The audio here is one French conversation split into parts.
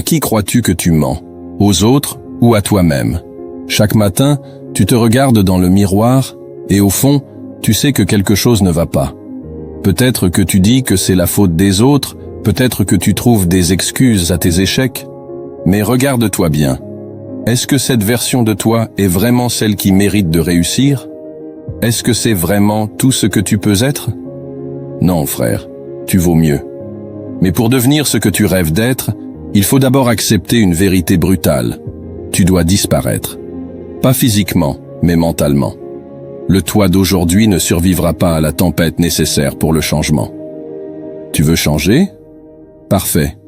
À qui crois-tu que tu mens? Aux autres ou à toi-même? Chaque matin, tu te regardes dans le miroir et au fond, tu sais que quelque chose ne va pas. Peut-être que tu dis que c'est la faute des autres, peut-être que tu trouves des excuses à tes échecs, mais regarde-toi bien. Est-ce que cette version de toi est vraiment celle qui mérite de réussir? Est-ce que c'est vraiment tout ce que tu peux être? Non, frère, tu vaux mieux. Mais pour devenir ce que tu rêves d'être, il faut d'abord accepter une vérité brutale. Tu dois disparaître. Pas physiquement, mais mentalement. Le toi d'aujourd'hui ne survivra pas à la tempête nécessaire pour le changement. Tu veux changer? Parfait.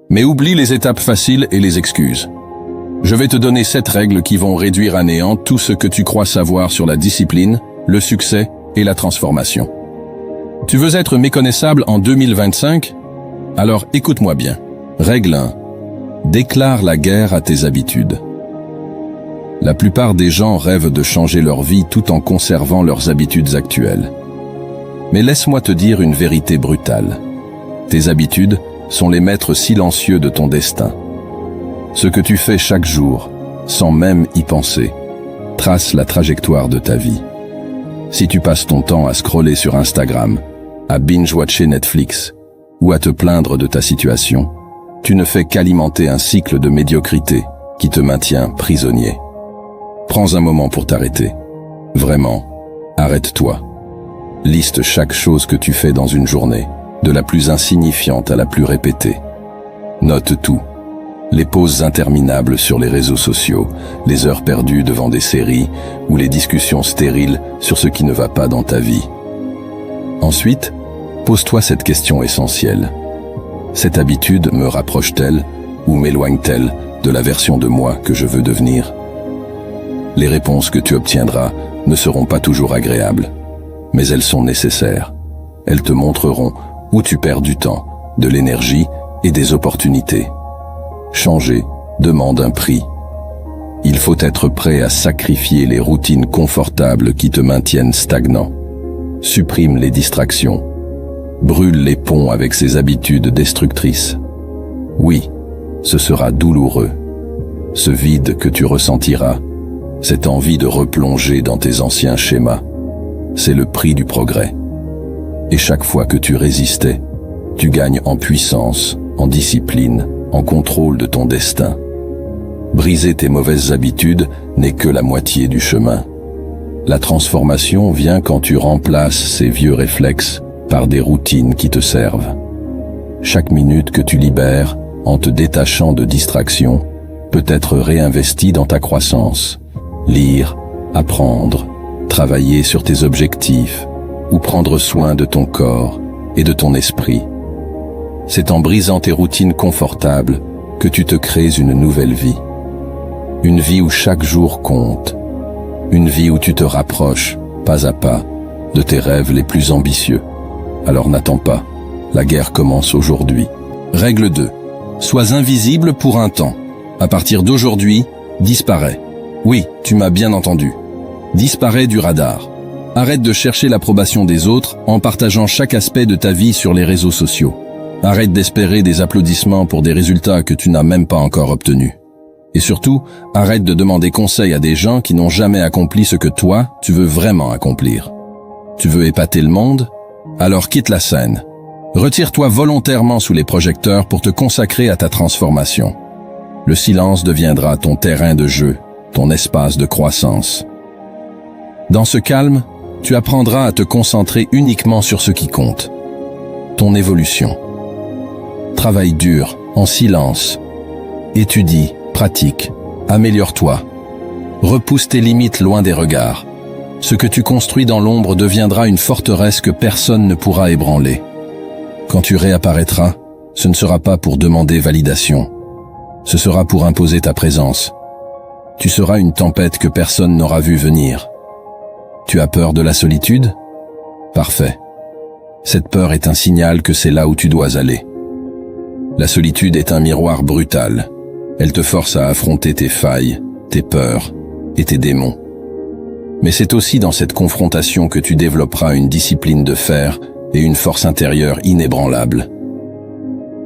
Mais oublie les étapes faciles et les excuses. Je vais te donner 7 règles qui vont réduire à néant tout ce que tu crois savoir sur la discipline, le succès et la transformation. Tu veux être méconnaissable en 2025? Alors écoute-moi bien. Règle 1. Déclare la guerre à tes habitudes. La plupart des gens rêvent de changer leur vie tout en conservant leurs habitudes actuelles. Mais laisse-moi te dire une vérité brutale. Tes habitudes sont les maîtres silencieux de ton destin. Ce que tu fais chaque jour, sans même y penser, trace la trajectoire de ta vie. Si tu passes ton temps à scroller sur Instagram, à binge-watcher Netflix ou à te plaindre de ta situation, tu ne fais qu'alimenter un cycle de médiocrité qui te maintient prisonnier. Prends un moment pour t'arrêter. Vraiment, arrête-toi. Liste chaque chose que tu fais dans une journée, de la plus insignifiante à la plus répétée. Note tout. Les pauses interminables sur les réseaux sociaux, les heures perdues devant des séries ou les discussions stériles sur ce qui ne va pas dans ta vie. Ensuite, pose-toi cette question essentielle. Cette habitude me rapproche-t-elle ou m'éloigne-t-elle de la version de moi que je veux devenir? Les réponses que tu obtiendras ne seront pas toujours agréables, mais elles sont nécessaires. Elles te montreront où tu perds du temps, de l'énergie et des opportunités. Changer demande un prix. Il faut être prêt à sacrifier les routines confortables qui te maintiennent stagnant. Supprime les distractions. Brûle les ponts avec ces habitudes destructrices. Oui, ce sera douloureux. Ce vide que tu ressentiras, cette envie de replonger dans tes anciens schémas, c'est le prix du progrès. Et chaque fois que tu résistais, tu gagnes en puissance, en discipline, en contrôle de ton destin. Briser tes mauvaises habitudes n'est que la moitié du chemin. La transformation vient quand tu remplaces ces vieux réflexes par des routines qui te servent. Chaque minute que tu libères, en te détachant de distractions, peut être réinvestie dans ta croissance. Lire, apprendre, travailler sur tes objectifs ou prendre soin de ton corps et de ton esprit. C'est en brisant tes routines confortables que tu te crées une nouvelle vie. Une vie où chaque jour compte. Une vie où tu te rapproches, pas à pas, de tes rêves les plus ambitieux. Alors n'attends pas, la guerre commence aujourd'hui. Règle 2. Sois invisible pour un temps. À partir d'aujourd'hui, disparais. Oui, tu m'as bien entendu. Disparais du radar. Arrête de chercher l'approbation des autres en partageant chaque aspect de ta vie sur les réseaux sociaux. Arrête d'espérer des applaudissements pour des résultats que tu n'as même pas encore obtenus. Et surtout, arrête de demander conseil à des gens qui n'ont jamais accompli ce que toi, tu veux vraiment accomplir. Tu veux épater le monde? Alors quitte la scène. Retire-toi volontairement sous les projecteurs pour te consacrer à ta transformation. Le silence deviendra ton terrain de jeu, ton espace de croissance. Dans ce calme, tu apprendras à te concentrer uniquement sur ce qui compte. Ton évolution. Travaille dur, en silence. Étudie, pratique, améliore-toi. Repousse tes limites loin des regards. Ce que tu construis dans l'ombre deviendra une forteresse que personne ne pourra ébranler. Quand tu réapparaîtras, ce ne sera pas pour demander validation. Ce sera pour imposer ta présence. Tu seras une tempête que personne n'aura vu venir. Tu as peur de la solitude? Parfait. Cette peur est un signal que c'est là où tu dois aller. La solitude est un miroir brutal. Elle te force à affronter tes failles, tes peurs et tes démons. Mais c'est aussi dans cette confrontation que tu développeras une discipline de fer et une force intérieure inébranlable.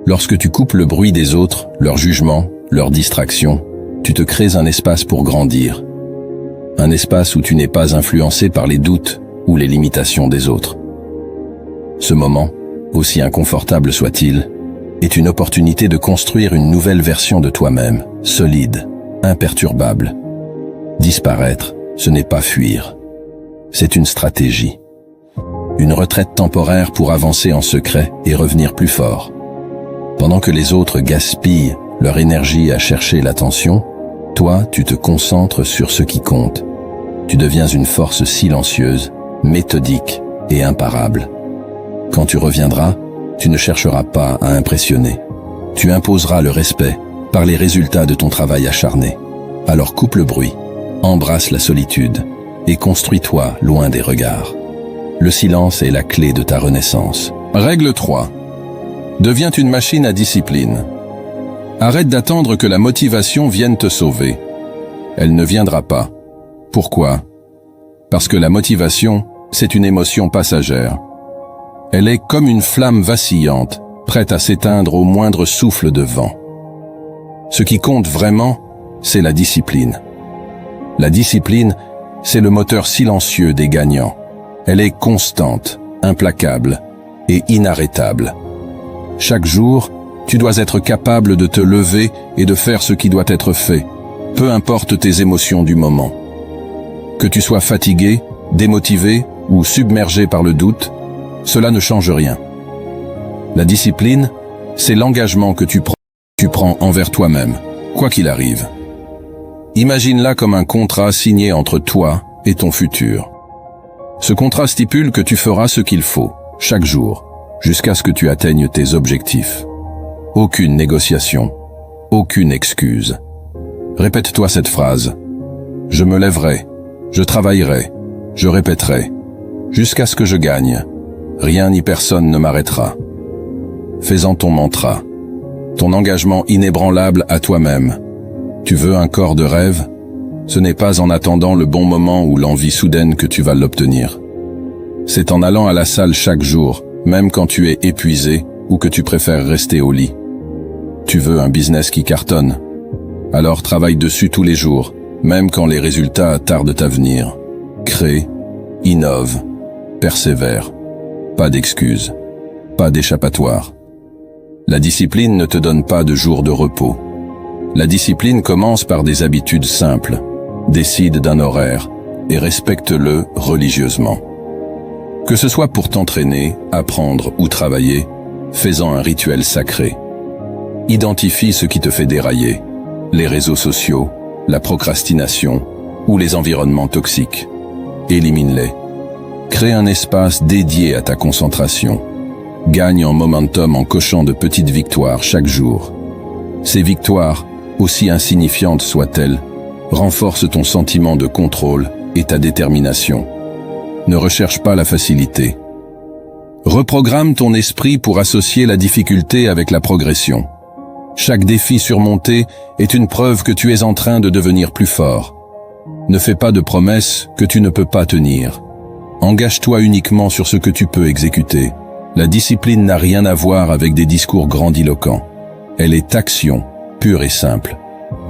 Lorsque tu coupes le bruit des autres, leurs jugements, leurs distractions, tu te crées un espace pour grandir. Un espace où tu n'es pas influencé par les doutes ou les limitations des autres. Ce moment, aussi inconfortable soit-il, est une opportunité de construire une nouvelle version de toi-même, solide, imperturbable. Disparaître, ce n'est pas fuir. C'est une stratégie. Une retraite temporaire pour avancer en secret et revenir plus fort. Pendant que les autres gaspillent leur énergie à chercher l'attention, toi, tu te concentres sur ce qui compte. Tu deviens une force silencieuse, méthodique et imparable. Quand tu reviendras, tu ne chercheras pas à impressionner. Tu imposeras le respect par les résultats de ton travail acharné. Alors coupe le bruit, embrasse la solitude et construis-toi loin des regards. Le silence est la clé de ta renaissance. Règle 3. Deviens une machine à discipline. Arrête d'attendre que la motivation vienne te sauver. Elle ne viendra pas. Pourquoi? Parce que la motivation, c'est une émotion passagère. Elle est comme une flamme vacillante, prête à s'éteindre au moindre souffle de vent. Ce qui compte vraiment, c'est la discipline. La discipline, c'est le moteur silencieux des gagnants. Elle est constante, implacable et inarrêtable. Chaque jour, tu dois être capable de te lever et de faire ce qui doit être fait, peu importe tes émotions du moment. Que tu sois fatigué, démotivé ou submergé par le doute, cela ne change rien. La discipline, c'est l'engagement que tu prends envers toi-même, quoi qu'il arrive. Imagine-la comme un contrat signé entre toi et ton futur. Ce contrat stipule que tu feras ce qu'il faut, chaque jour, jusqu'à ce que tu atteignes tes objectifs. Aucune négociation, aucune excuse. Répète-toi cette phrase. Je me lèverai, je travaillerai, je répéterai, jusqu'à ce que je gagne. Rien ni personne ne m'arrêtera. Fais-en ton mantra, ton engagement inébranlable à toi-même. Tu veux un corps de rêve? Ce n'est pas en attendant le bon moment ou l'envie soudaine que tu vas l'obtenir. C'est en allant à la salle chaque jour, même quand tu es épuisé ou que tu préfères rester au lit. Tu veux un business qui cartonne? Alors travaille dessus tous les jours, même quand les résultats tardent à venir. Crée, innove, persévère. Pas d'excuses, pas d'échappatoire. La discipline ne te donne pas de jours de repos. La discipline commence par des habitudes simples. Décide d'un horaire et respecte-le religieusement. Que ce soit pour t'entraîner, apprendre ou travailler, fais-en un rituel sacré. Identifie ce qui te fait dérailler, les réseaux sociaux, la procrastination ou les environnements toxiques. Élimine-les. Crée un espace dédié à ta concentration. Gagne en momentum en cochant de petites victoires chaque jour. Ces victoires, aussi insignifiantes soient-elles, renforcent ton sentiment de contrôle et ta détermination. Ne recherche pas la facilité. Reprogramme ton esprit pour associer la difficulté avec la progression. Chaque défi surmonté est une preuve que tu es en train de devenir plus fort. Ne fais pas de promesses que tu ne peux pas tenir. Engage-toi uniquement sur ce que tu peux exécuter. La discipline n'a rien à voir avec des discours grandiloquents. Elle est action, pure et simple.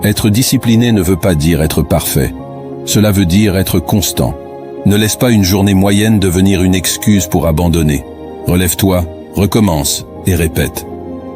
Être discipliné ne veut pas dire être parfait. Cela veut dire être constant. Ne laisse pas une journée moyenne devenir une excuse pour abandonner. Relève-toi, recommence et répète.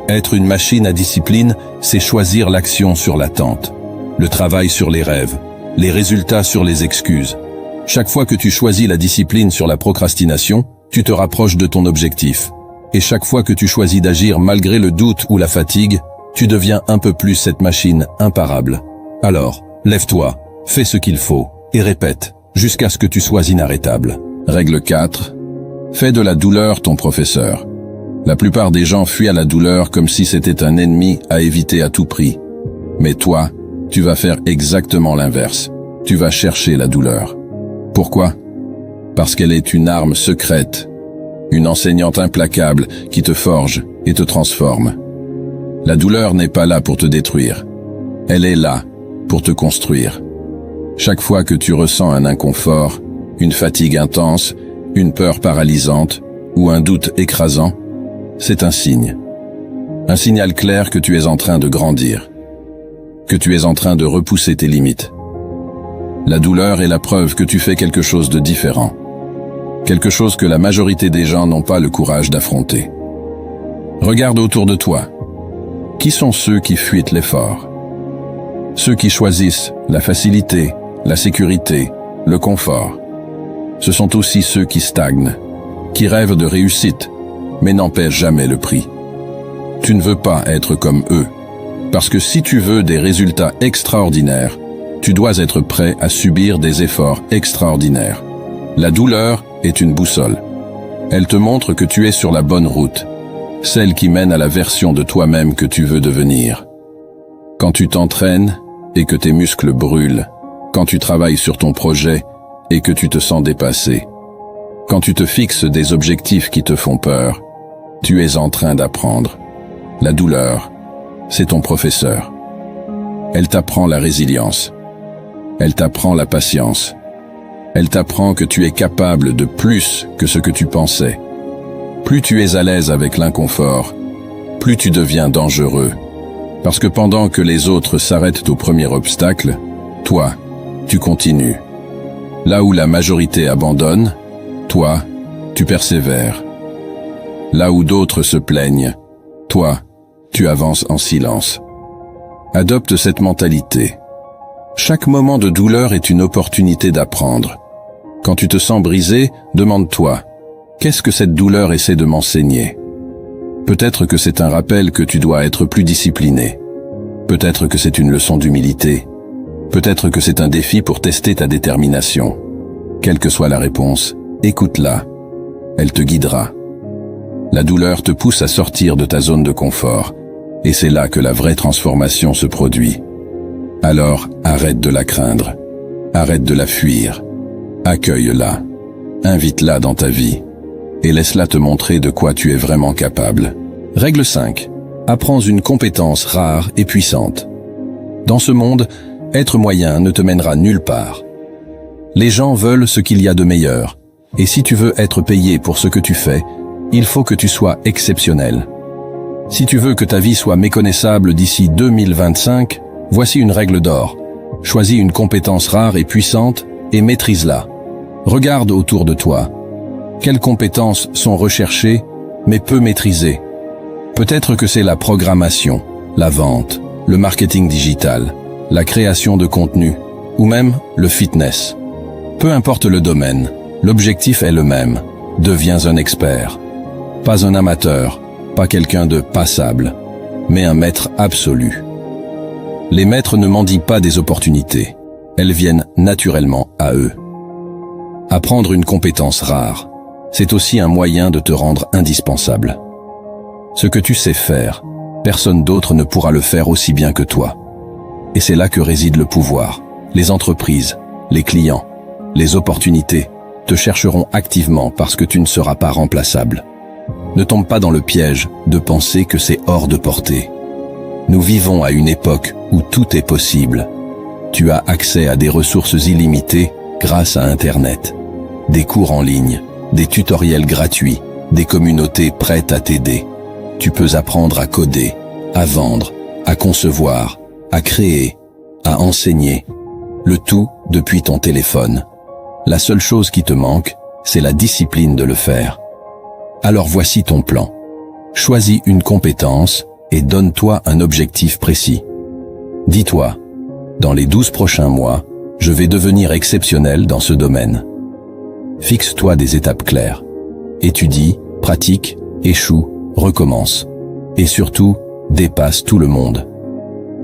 Être une machine à discipline, c'est choisir l'action sur l'attente, le travail sur les rêves, les résultats sur les excuses. Chaque fois que tu choisis la discipline sur la procrastination, tu te rapproches de ton objectif. Et chaque fois que tu choisis d'agir malgré le doute ou la fatigue, tu deviens un peu plus cette machine imparable. Alors, lève-toi, fais ce qu'il faut, et répète, jusqu'à ce que tu sois inarrêtable. Règle 4. Fais de la douleur ton professeur. La plupart des gens fuient à la douleur comme si c'était un ennemi à éviter à tout prix. Mais toi, tu vas faire exactement l'inverse. Tu vas chercher la douleur. Pourquoi? Parce qu'elle est une arme secrète, une enseignante implacable qui te forge et te transforme. La douleur n'est pas là pour te détruire. Elle est là pour te construire. Chaque fois que tu ressens un inconfort, une fatigue intense, une peur paralysante ou un doute écrasant, c'est un signe. Un signal clair que tu es en train de grandir, que tu es en train de repousser tes limites. La douleur est la preuve que tu fais quelque chose de différent, quelque chose que la majorité des gens n'ont pas le courage d'affronter. Regarde autour de toi. Qui sont ceux qui fuient l'effort? Ceux qui choisissent la facilité, la sécurité, le confort. Ce sont aussi ceux qui stagnent, qui rêvent de réussite, mais n'en paient jamais le prix. Tu ne veux pas être comme eux, parce que si tu veux des résultats extraordinaires, tu dois être prêt à subir des efforts extraordinaires. La douleur est une boussole. Elle te montre que tu es sur la bonne route, celle qui mène à la version de toi-même que tu veux devenir. Quand tu t'entraînes et que tes muscles brûlent, quand tu travailles sur ton projet et que tu te sens dépassé, quand tu te fixes des objectifs qui te font peur, tu es en train d'apprendre. La douleur, c'est ton professeur. Elle t'apprend la résilience. Elle t'apprend la patience. Elle t'apprend que tu es capable de plus que ce que tu pensais. Plus tu es à l'aise avec l'inconfort, plus tu deviens dangereux. Parce que pendant que les autres s'arrêtent au premier obstacle, toi, tu continues. Là où la majorité abandonne, toi, tu persévères. Là où d'autres se plaignent, toi, tu avances en silence. Adopte cette mentalité. Chaque moment de douleur est une opportunité d'apprendre. Quand tu te sens brisé, demande-toi, qu'est-ce que cette douleur essaie de m'enseigner? Peut-être que c'est un rappel que tu dois être plus discipliné. Peut-être que c'est une leçon d'humilité. Peut-être que c'est un défi pour tester ta détermination. Quelle que soit la réponse, écoute-la. Elle te guidera. La douleur te pousse à sortir de ta zone de confort, et c'est là que la vraie transformation se produit. Alors, arrête de la craindre, arrête de la fuir, accueille-la, invite-la dans ta vie, et laisse-la te montrer de quoi tu es vraiment capable. Règle 5. Apprends une compétence rare et puissante. Dans ce monde, être moyen ne te mènera nulle part. Les gens veulent ce qu'il y a de meilleur, et si tu veux être payé pour ce que tu fais, il faut que tu sois exceptionnel. Si tu veux que ta vie soit méconnaissable d'ici 2025, voici une règle d'or. Choisis une compétence rare et puissante et maîtrise-la. Regarde autour de toi. Quelles compétences sont recherchées, mais peu maîtrisées? Peut-être que c'est la programmation, la vente, le marketing digital, la création de contenu, ou même le fitness. Peu importe le domaine, l'objectif est le même. Deviens un expert. Pas un amateur, pas quelqu'un de passable, mais un maître absolu. Les maîtres ne mendient pas des opportunités, elles viennent naturellement à eux. Apprendre une compétence rare, c'est aussi un moyen de te rendre indispensable. Ce que tu sais faire, personne d'autre ne pourra le faire aussi bien que toi. Et c'est là que réside le pouvoir. Les entreprises, les clients, les opportunités te chercheront activement parce que tu ne seras pas remplaçable. Ne tombe pas dans le piège de penser que c'est hors de portée. Nous vivons à une époque où tout est possible. Tu as accès à des ressources illimitées grâce à Internet. Des cours en ligne, des tutoriels gratuits, des communautés prêtes à t'aider. Tu peux apprendre à coder, à vendre, à concevoir, à créer, à enseigner. Le tout depuis ton téléphone. La seule chose qui te manque, c'est la discipline de le faire. Alors voici ton plan. Choisis une compétence et donne-toi un objectif précis. Dis-toi, dans les 12 prochains mois, je vais devenir exceptionnel dans ce domaine. Fixe-toi des étapes claires. Étudie, pratique, échoue, recommence. Et surtout, dépasse tout le monde.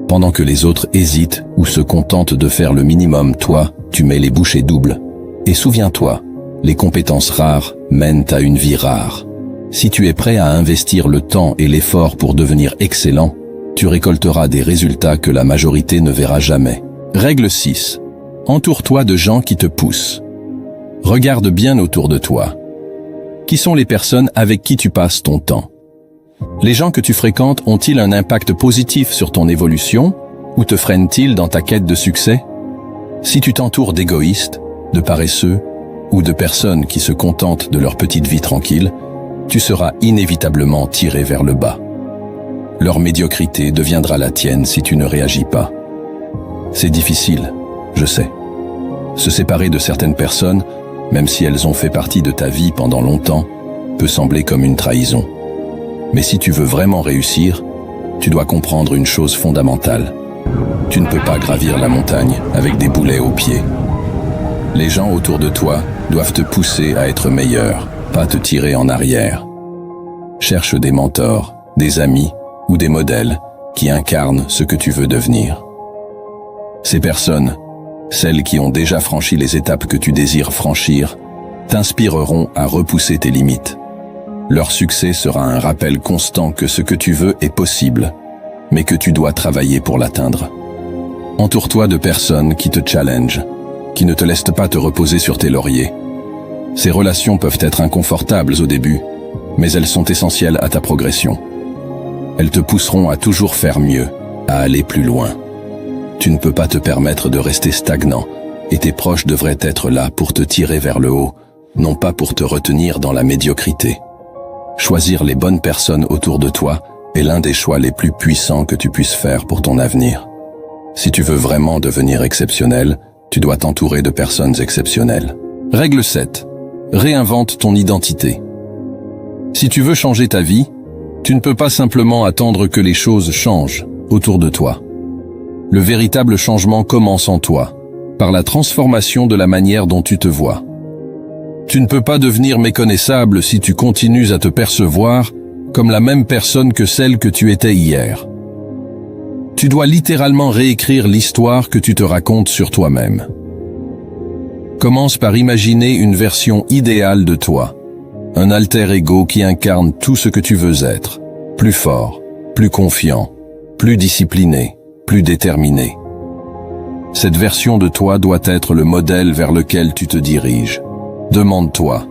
Pendant que les autres hésitent ou se contentent de faire le minimum, toi, tu mets les bouchées doubles. Et souviens-toi, les compétences rares mènent à une vie rare. Si tu es prêt à investir le temps et l'effort pour devenir excellent, tu récolteras des résultats que la majorité ne verra jamais. Règle 6. Entoure-toi de gens qui te poussent. Regarde bien autour de toi. Qui sont les personnes avec qui tu passes ton temps? Les gens que tu fréquentes ont-ils un impact positif sur ton évolution ou te freinent-ils dans ta quête de succès? Si tu t'entoures d'égoïstes, de paresseux ou de personnes qui se contentent de leur petite vie tranquille, tu seras inévitablement tiré vers le bas. Leur médiocrité deviendra la tienne si tu ne réagis pas. C'est difficile, je sais. Se séparer de certaines personnes, même si elles ont fait partie de ta vie pendant longtemps, peut sembler comme une trahison. Mais si tu veux vraiment réussir, tu dois comprendre une chose fondamentale. Tu ne peux pas gravir la montagne avec des boulets aux pieds. Les gens autour de toi doivent te pousser à être meilleur, pas te tirer en arrière. Cherche des mentors, des amis ou des modèles qui incarnent ce que tu veux devenir. Ces personnes, celles qui ont déjà franchi les étapes que tu désires franchir, t'inspireront à repousser tes limites. Leur succès sera un rappel constant que ce que tu veux est possible, mais que tu dois travailler pour l'atteindre. Entoure-toi de personnes qui te challengent, qui ne te laissent pas te reposer sur tes lauriers. Ces relations peuvent être inconfortables au début, mais elles sont essentielles à ta progression. Elles te pousseront à toujours faire mieux, à aller plus loin. Tu ne peux pas te permettre de rester stagnant, et tes proches devraient être là pour te tirer vers le haut, non pas pour te retenir dans la médiocrité. Choisir les bonnes personnes autour de toi est l'un des choix les plus puissants que tu puisses faire pour ton avenir. Si tu veux vraiment devenir exceptionnel, tu dois t'entourer de personnes exceptionnelles. Règle 7. Réinvente ton identité. Si tu veux changer ta vie, tu ne peux pas simplement attendre que les choses changent autour de toi. Le véritable changement commence en toi, par la transformation de la manière dont tu te vois. Tu ne peux pas devenir méconnaissable si tu continues à te percevoir comme la même personne que celle que tu étais hier. Tu dois littéralement réécrire l'histoire que tu te racontes sur toi-même. Commence par imaginer une version idéale de toi, un alter ego qui incarne tout ce que tu veux être, plus fort, plus confiant, plus discipliné, plus déterminé. Cette version de toi doit être le modèle vers lequel tu te diriges. Demande-toi,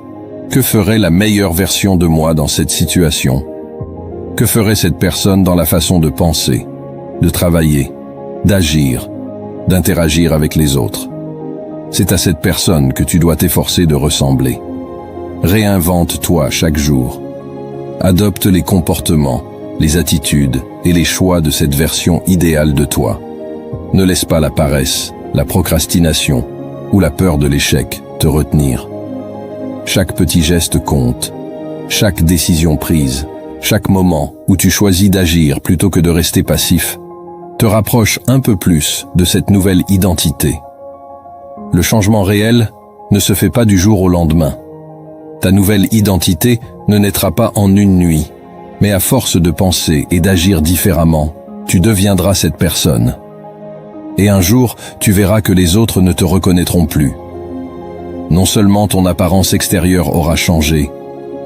que ferait la meilleure version de moi dans cette situation? Que ferait cette personne dans la façon de penser, de travailler, d'agir, d'interagir avec les autres? C'est à cette personne que tu dois t'efforcer de ressembler. Réinvente-toi chaque jour. Adopte les comportements, les attitudes et les choix de cette version idéale de toi. Ne laisse pas la paresse, la procrastination ou la peur de l'échec te retenir. Chaque petit geste compte, chaque décision prise, chaque moment où tu choisis d'agir plutôt que de rester passif, te rapproche un peu plus de cette nouvelle identité. Le changement réel ne se fait pas du jour au lendemain. Ta nouvelle identité ne naîtra pas en une nuit, mais à force de penser et d'agir différemment, tu deviendras cette personne. Et un jour, tu verras que les autres ne te reconnaîtront plus. Non seulement ton apparence extérieure aura changé,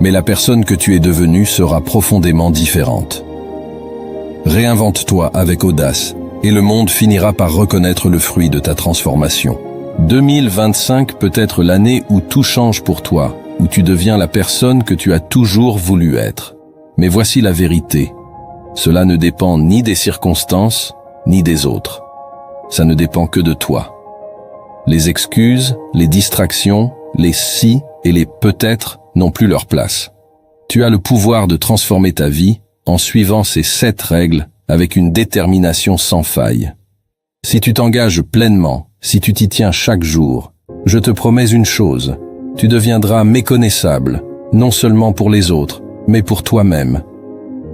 mais la personne que tu es devenue sera profondément différente. Réinvente-toi avec audace, et le monde finira par reconnaître le fruit de ta transformation. 2025 peut être l'année où tout change pour toi, où tu deviens la personne que tu as toujours voulu être. Mais voici la vérité. Cela ne dépend ni des circonstances, ni des autres. Ça ne dépend que de toi. Les excuses, les distractions, les si et les peut-être n'ont plus leur place. Tu as le pouvoir de transformer ta vie en suivant ces 7 règles avec une détermination sans faille. Si tu t'engages pleinement, si tu t'y tiens chaque jour, je te promets une chose, tu deviendras méconnaissable, non seulement pour les autres, mais pour toi-même.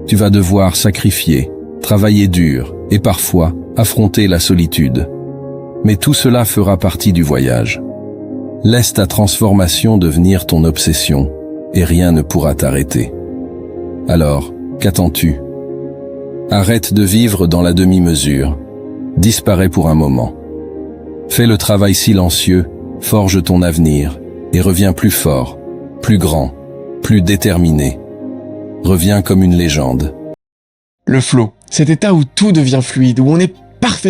Tu vas devoir sacrifier, travailler dur et parfois affronter la solitude. Mais tout cela fera partie du voyage. Laisse ta transformation devenir ton obsession et rien ne pourra t'arrêter. Alors, qu'attends-tu? Arrête de vivre dans la demi-mesure. Disparais pour un moment. Fais le travail silencieux, forge ton avenir et reviens plus fort, plus grand, plus déterminé. Reviens comme une légende. Le flow, cet état où tout devient fluide, où on est parfaitement